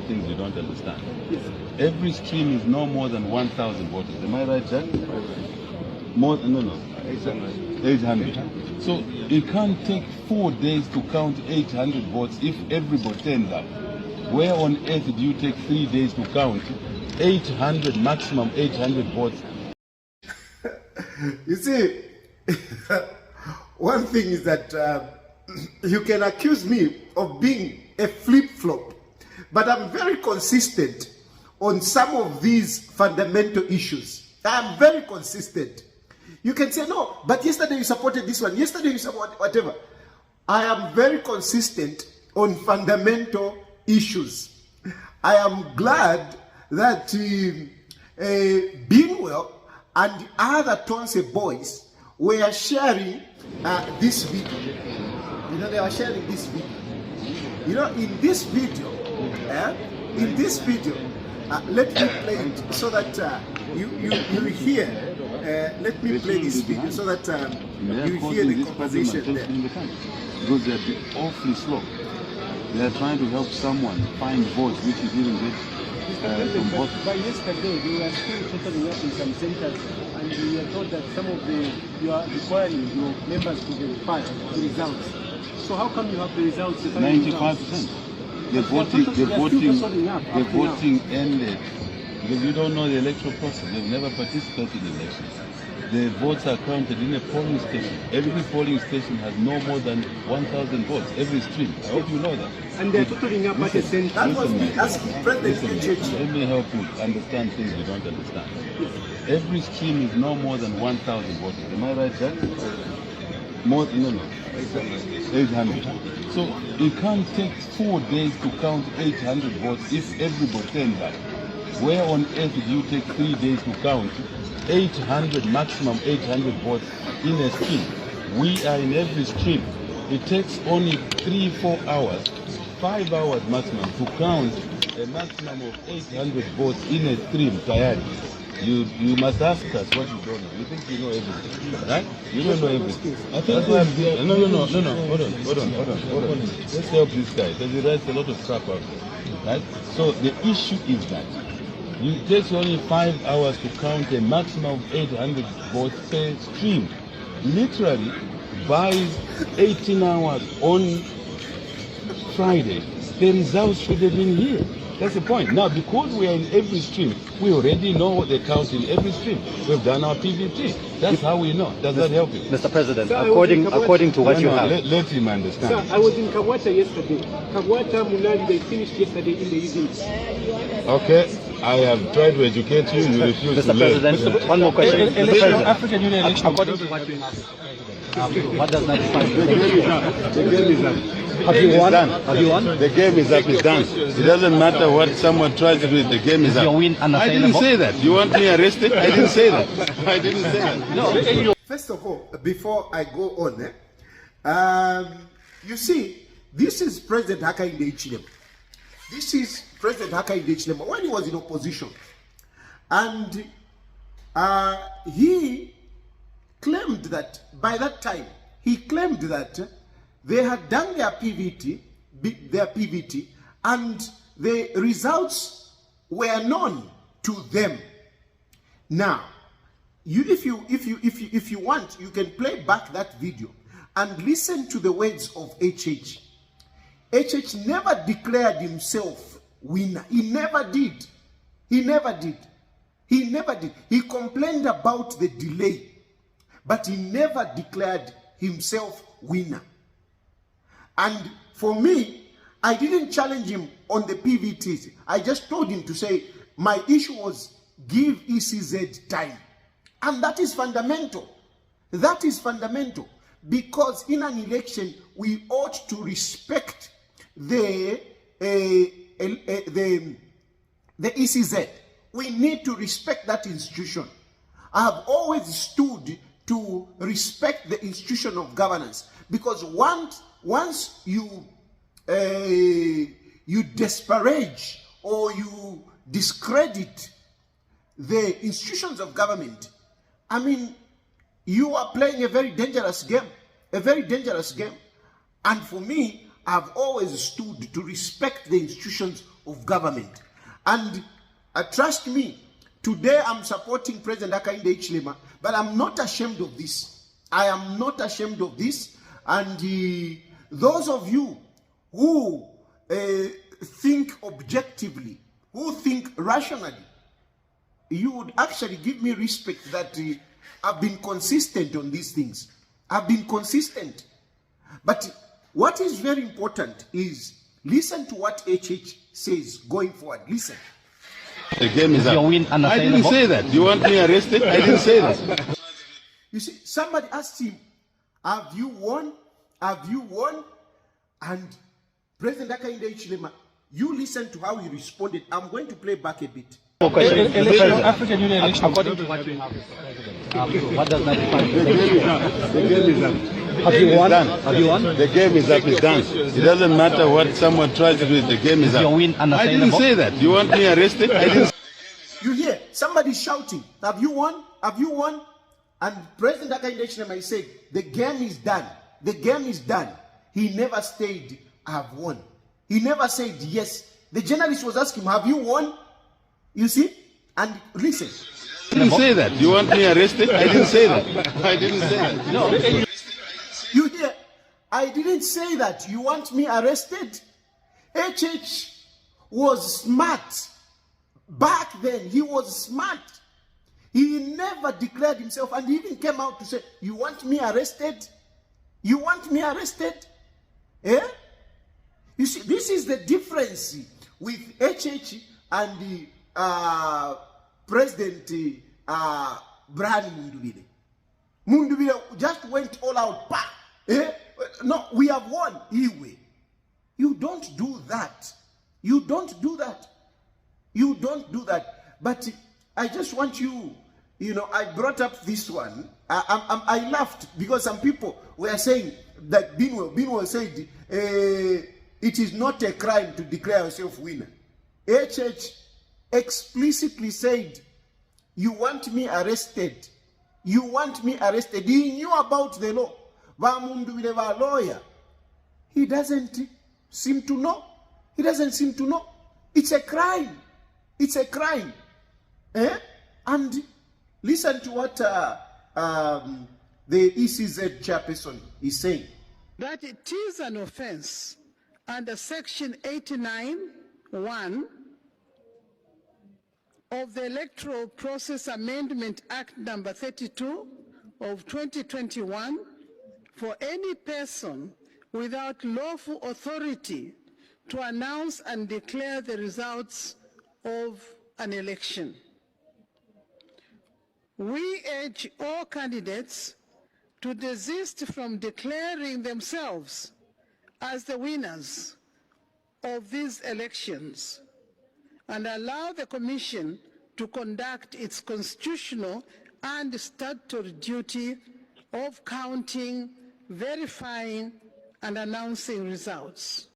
things you don't understand. Every stream is no more than 1,000 voters. Am I right, Jack? More? No. 800. So it can't take 4 days to count 800 votes if everybody turns up. Where on earth do you take 3 days to count 800, maximum 800 votes? You see, one thing is that you can accuse me of being a flip-flop, but I'm very consistent on some of these fundamental issues. I'm very consistent. You can say, no, but yesterday you supported this one, yesterday you supported whatever. I am very consistent on fundamental issues. I am glad that Binwell and other Tonse boys were sharing this video. You know, they were sharing this video. You know, in this video, let me play it so that you hear. Let me play this video so that you hear the conversation there. Because they are awfully slow. They are trying to help someone find votes which he didn't get. By yesterday, they were still totally up in some centers, and we were told that some of you are requiring your members to verify the results. So how come you have the results? 95%. The voting ended because you don't know the electoral process. They've never participated in elections. The votes are counted in a polling station. Every polling station has no more than 1,000 votes, every stream. I hope you know that. And they're totaling up at the center. That was me asking President. Let me help you understand things you don't understand. Every stream is no more than 1,000 voters. Am I right, Jack? More? No. 800. So it can't take 4 days to count 800 votes if everybody turns up. Where on earth do you take 3 days to count 800, maximum 800 votes in a stream? We are in every stream. It takes only 3-4 hours, 5 hours maximum to count a maximum of 800 votes in a stream. Tired. You must ask us what you don't know. You think you know everything, right? You don't know everything. I think no. Hold on. Let's help this guy because he writes a lot of crap out there, right? So the issue is that it takes only 5 hours to count a maximum of 800 votes per stream. Literally, by 18 hours on Friday, the results should have been here. That's the point. Now, because we are in every stream, we already know what they count in every stream. We've done our PVT. That's how we know. Does that help you? Mr. President, according to what you have. Let him understand. Sir, I was in Kawata yesterday. Kawata, Munali, they finished yesterday in the evening. Okay. I have tried to educate you. You refuse Mr. to learn. President, one more question. African Union election. According to what you have, what does that stand? The game is up. Have you won? Have you won? The game is up. It's done. It doesn't matter what someone tries to do. The game is up. Your win I didn't say that. You want me arrested? I didn't say that. I didn't say that. No. First of all, before I go on, you see, this is President Hakainde Hichilema. This is President Hakainde Hichilema when he was in opposition. And he claimed that, by that time, he claimed that they had done their PVT, and the results were known to them. Now, if you want, you can play back that video and listen to the words of HH. HH never declared himself winner. He never did. He never did. He never did. He complained about the delay, but he never declared himself winner. And for me, I didn't challenge him on the PVTs. I just told him to say, my issue was give ECZ time. And that is fundamental. That is fundamental. Because in an election, we ought to respect the ECZ. We need to respect that institution. I have always stood to respect the institution of governance, because once you disparage or you discredit the institutions of government, I mean, you are playing a very dangerous game, And for me, I've always stood to respect the institutions of government. And trust me, today I'm supporting President Hakainde Hichilema, but I'm not ashamed of this. I am not ashamed of this. And those of you who think objectively, who think rationally, you would actually give me respect that I've been consistent on these things. I've been consistent. But what is very important is listen to what HH says going forward. Listen. The game is up. Your win I didn't say that. You want me arrested? I didn't say that. You see, somebody asked him, have you won? Have you won? And President Hakainde Hichilema, you listen to how he responded. I'm going to play back a bit. African Union election. According to what you have, what does 95? The game is up. The game is up. Have you won? Have you won? The game is up. It's done. It doesn't matter what someone tries to do. The game is up. Your win I didn't say that. You want me arrested? I didn't. You hear somebody shouting, have you won? Have you won? And President Hakainde Hichilema said, the game is done. The game is done. He never said, I have won. He never said yes. The journalist was asking him, have you won? You see? And listen. I didn't say that. You want me arrested? I didn't say that. I didn't say that. No. You hear? I didn't say that. You want me arrested? HH was smart. Back then, he was smart. He never declared himself, and he even came out to say, you want me arrested? You want me arrested? Eh? You see, this is the difference with HH and the President Brian Mundubile. Mundubile just went all out. Bah! Eh? No, we have won. Iwe. You don't do that. You don't do that. You don't do that. But I just want you, I brought up this one. I laughed because some people were saying that Binwell said, it is not a crime to declare yourself winner. HH explicitly said, you want me arrested. You want me arrested. He knew about the law. Mundubile was a lawyer. He doesn't seem to know. He doesn't seem to know. It's a crime. It's a crime. Eh? And listen to what the ECZ chairperson is saying. That it is an offense under Section 89(1) of the Electoral Process Amendment Act number 32 of 2021 for any person without lawful authority to announce and declare the results of an election. We urge all candidates to desist from declaring themselves as the winners of these elections and allow the Commission to conduct its constitutional and statutory duty of counting, verifying, and announcing results.